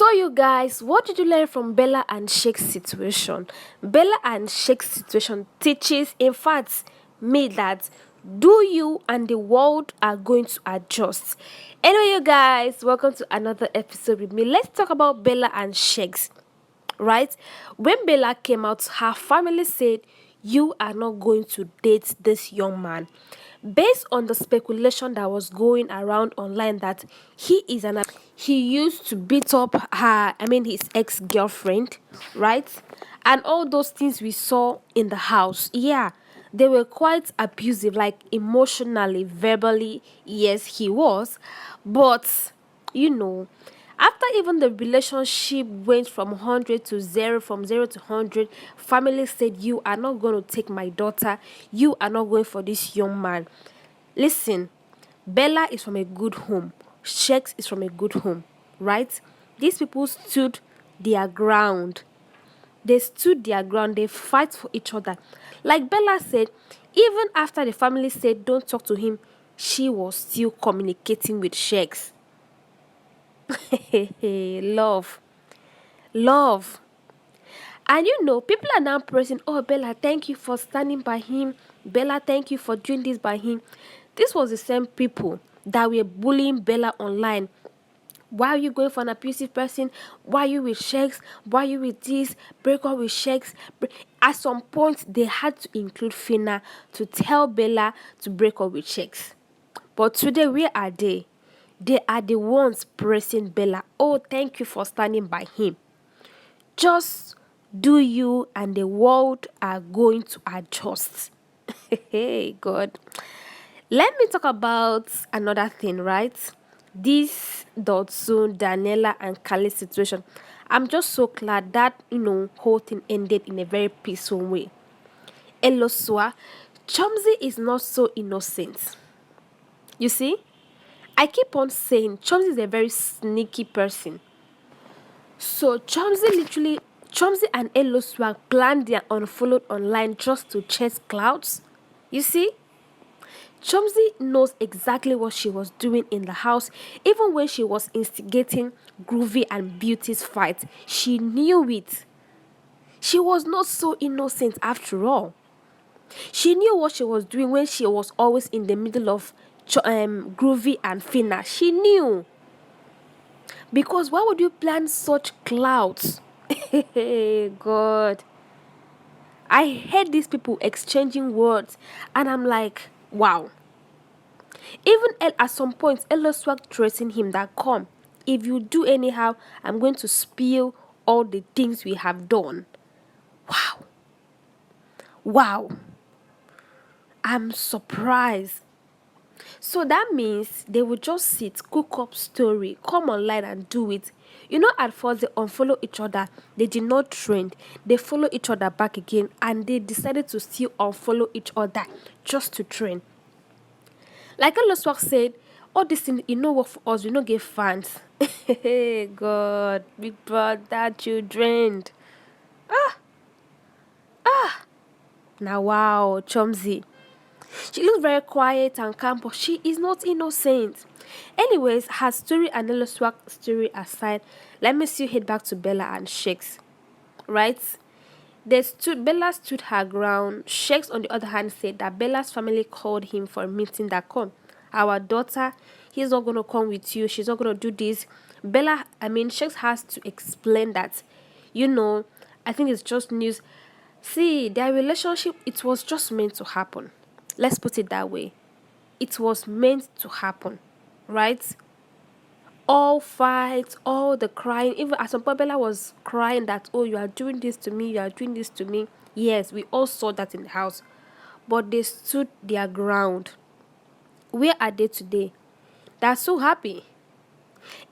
So you guys, what did you learn from Bella and Sheggz situation? Bella and Sheggz situation teaches, in fact, me that do you and the world are going to adjust. Anyway, you guys, welcome to another episode with me. Let's talk about Bella and Sheggz. Right? When Bella came out, her family said, you are not going to date this young man. Based on the speculation that was going around online that he used to beat up his ex-girlfriend, right? And all those things we saw in the house. Yeah, they were quite abusive, like emotionally, verbally. Yes, he was. But after even the relationship went from 100 to 0, from 0 to 100, family said, you are not going to take my daughter. You are not going for this young man. Listen, Bella is from a good home. Sheggz is from a good home, right? These people stood their ground. They stood their ground. They fight for each other. Like Bella said, even after the family said, don't talk to him, she was still communicating with Sheggz. Love. Love. And people are now pressing, oh, Bella, thank you for standing by him. Bella, thank you for doing this by him. This was the same people that were bullying Bella online. Why are you going for an abusive person? Why are you with Sheggz? Why are you with this? Break up with Sheggz. At some point, they had to include Phyna to tell Bella to break up with Sheggz. But today, where are they? They are the ones pressing Bella. Oh, thank you for standing by him. Just do you and the world are going to adjust. Hey, God. Let me talk about another thing, right? This Dotsun, Daniela, and Kali situation. I'm just so glad that, whole thing ended in a very peaceful way. Eloswag, Chomzy is not so innocent. You see? I keep on saying Chomzy is a very sneaky person. So Chomzy and eloswag planned their unfollowed online just to chase clouds. You see? Chomzy knows exactly what she was doing in the house. Even when she was instigating Groovy and Beauty's fight, she knew it. She was not so innocent after all. She knew what she was doing when she was always in the middle of Groovy and Phyna. She knew. Because why would you plan such clouds? God. I hate these people exchanging words, and I'm like, wow. Even at some point, eloswag threatened him that, come, if you do anyhow, I'm going to spill all the things we have done. Wow. Wow. I'm surprised. So that means they would just sit, cook up story, come online and do it. At first they unfollow each other. They did not trend. They follow each other back again, and they decided to still unfollow each other just to trend. Like eloswag said, all this thing, work for us. We don't get fans. God, big brother, children. Now, wow, Chomzy. She looks very quiet and calm, but she is not innocent. Anyways, her story and eloswag story aside, let me still head back to Bella and Sheggz. Right? Bella stood her ground. Sheggz, on the other hand, said that Bella's family called him for a meeting that, come, our daughter, he's not going to come with you. She's not going to do this. Sheggz has to explain that, I think it's just news. See, their relationship, it was just meant to happen. Let's put it that way. It was meant to happen, right? All fights, all the crying. Even at some point, Bella was crying that, oh, you are doing this to me, you are doing this to me. Yes, we all saw that in the house. But they stood their ground. Where are they today? They're so happy.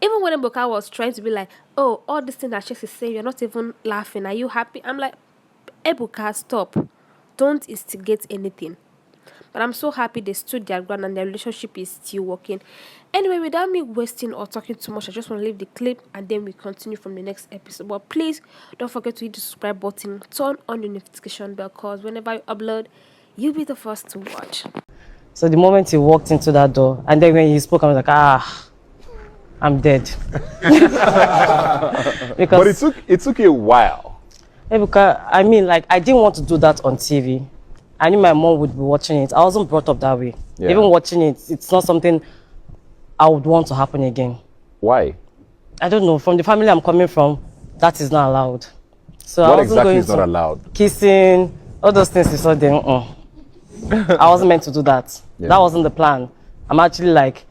Even when Ebuka was trying to be like, oh, all this thing that Sheggz is saying, you're not even laughing. Are you happy? I'm like, Ebuka, stop. Don't instigate anything. But I'm so happy they stood their ground and their relationship is still working. Anyway, without me wasting or talking too much, I just want to leave the clip and then we continue from the next episode. But please don't forget to hit the subscribe button, turn on the notification bell, because whenever I upload, you'll be the first to watch. So the moment he walked into that door, and then when he spoke, I was like, I'm dead. But it took you a while. Yeah, because I mean, like, I didn't want to do that on TV. I knew my mom would be watching it. I wasn't brought up that way. Yeah. Even watching it, it's not something I would want to happen again. Why? I don't know. From the family I'm coming from, that is not allowed. So What I wasn't exactly going is not to allowed? kissing, all those things. Is not there. I wasn't meant to do that. Yeah. That wasn't the plan. I'm actually like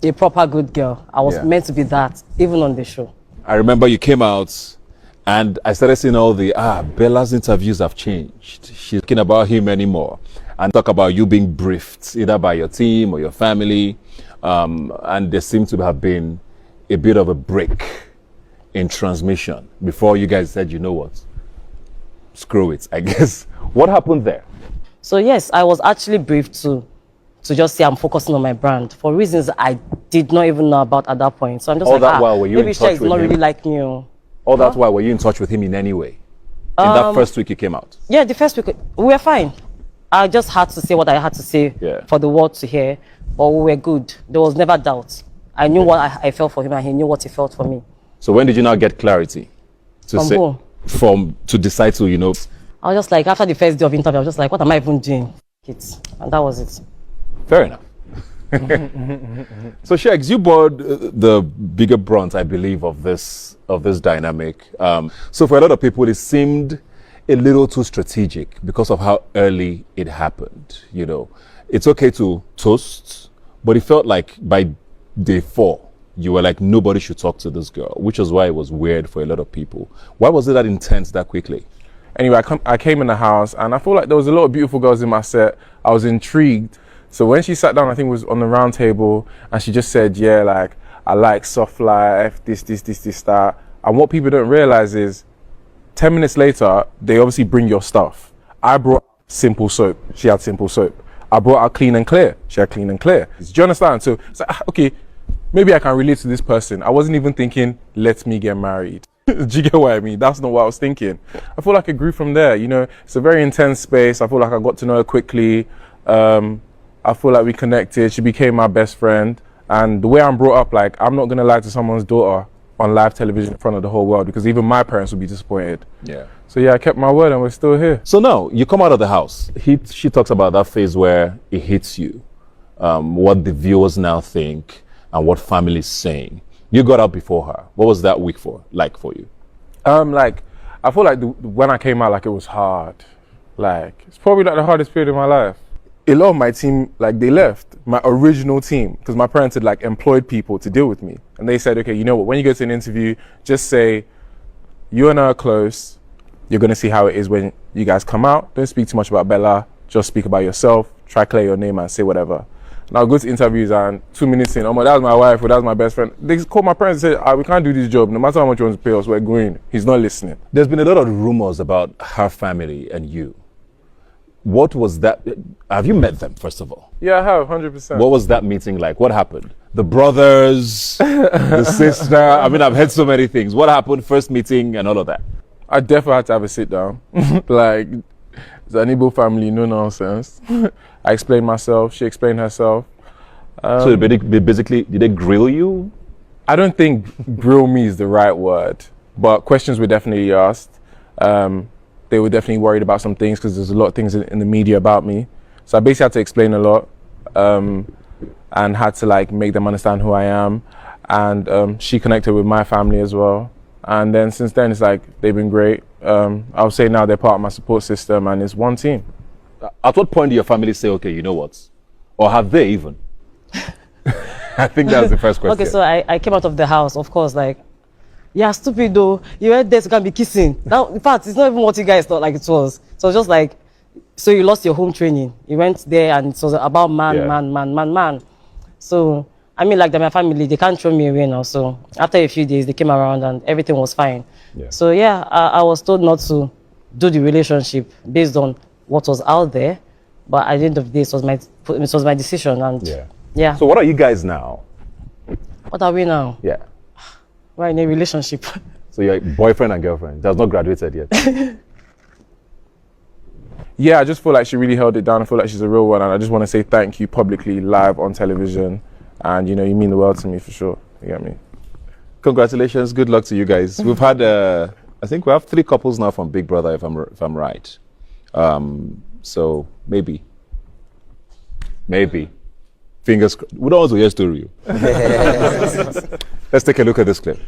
a proper good girl. I was meant to be that, even on the show. I remember you came out and I started seeing all the, Bella's interviews have changed. She's talking about him anymore. And talk about you being briefed, either by your team or your family. And there seemed to have been a bit of a break in transmission before you guys said, you know what, screw it, I guess. What happened there? So yes, I was actually briefed to just say I'm focusing on my brand for reasons I did not even know about at that point. So I'm just All that while, were you maybe in touch Sheggz with not him? really like me. All that while, were you in touch with him in any way? In that first week you came out? Yeah, the first week we were fine. I just had to say what I had to say for the world to hear, but we were good. There was never doubt. I knew what I felt for him, and he knew what he felt for me. So when did you now get clarity to decide to, you know? I was just like, after the first day of interview, I was just like, what am I even doing? And that was it. Fair enough. So Sheggz, you bore the bigger brunt, I believe, of this dynamic. So for a lot of people, it seemed a little too strategic because of how early it happened. You know, it's okay to toast, but it felt like by day 4, you were like, nobody should talk to this girl, which is why it was weird for a lot of people. Why was it that intense that quickly? Anyway, I came in the house and I feel like there was a lot of beautiful girls in my set. I was intrigued. So when she sat down, I think it was on the round table, and she just said, yeah, like, I like soft life, this, that. And what people don't realize is 10 minutes later, they obviously bring your stuff. I brought simple soap. She had simple soap. I brought out clean and clear. She had clean and clear. Do you understand? So it's like, okay, maybe I can relate to this person. I wasn't even thinking, let me get married. Do you get what I mean? That's not what I was thinking. I feel like it grew from there. You know, it's a very intense space. I feel like I got to know her quickly. I feel like we connected. She became my best friend. And the way I'm brought up, like, I'm not going to lie to someone's daughter on live television in front of the whole world, because even my parents would be disappointed. Yeah. So yeah, I kept my word and we're still here. So now, you come out of the house. She talks about that phase where it hits you, what the viewers now think and what family's saying. You got out before her. What was that week like for you? Like, I feel like when I came out, like, it was hard. Like, it's probably like the hardest period of my life. A lot of my team, like, they left, my original team, because my parents had, like, employed people to deal with me. And they said, okay, you know what, when you go to an interview, just say, you and her are close. You're going to see how it is when you guys come out. Don't speak too much about Bella. Just speak about yourself. Try clear your name and say whatever. And I'll go to interviews and 2 minutes in, oh my, that was my wife, or that was my best friend. They called my parents and said, we can't do this job. No matter how much you want to pay us, we're going. He's not listening. There's been a lot of rumors about her family and you. What was that? Have you met them, first of all? Yeah, I have, 100%. What was that meeting like? What happened? The brothers, the sister. I mean, I've heard so many things. What happened, first meeting and all of that? I definitely had to have a sit down. Like, the Igbo family, no nonsense. I explained myself, she explained herself. So basically, did they grill you? I don't think grill me is the right word, but questions were definitely asked. They were definitely worried about some things because there's a lot of things in the media about me. So I basically had to explain a lot and had to, like, make them understand who I am. And she connected with my family as well. And then since then, it's like, they've been great. I would say now they're part of my support system and it's one team. At what point do your family say, okay, you know what? Or have they even? I think that's the first question. Okay, so I came out of the house, of course, like, yeah, stupid though. You went there to come be kissing. Now, in fact, it's not even what you guys thought like it was. So it's just like, so you lost your home training. You went there and it was about man. So, I mean, like, my family, they can't throw me away now. So after a few days, they came around and everything was fine. Yeah. So yeah, I was told not to do the relationship based on what was out there. But at the end of the day, it was my decision. And yeah. So what are you guys now? What are we now? Yeah. We're in a relationship. So you're boyfriend and girlfriend. That's not graduated yet. Yeah, I just feel like she really held it down. I feel like she's a real one. And I just want to say thank you publicly, live on television. And, you know, you mean the world to me for sure. You get me? Congratulations. Good luck to you guys. We've had, I think we have 3 couples now from Big Brother, if I'm right. So maybe. Fingers crossed. We don't want to hear story. Let's take a look at this clip.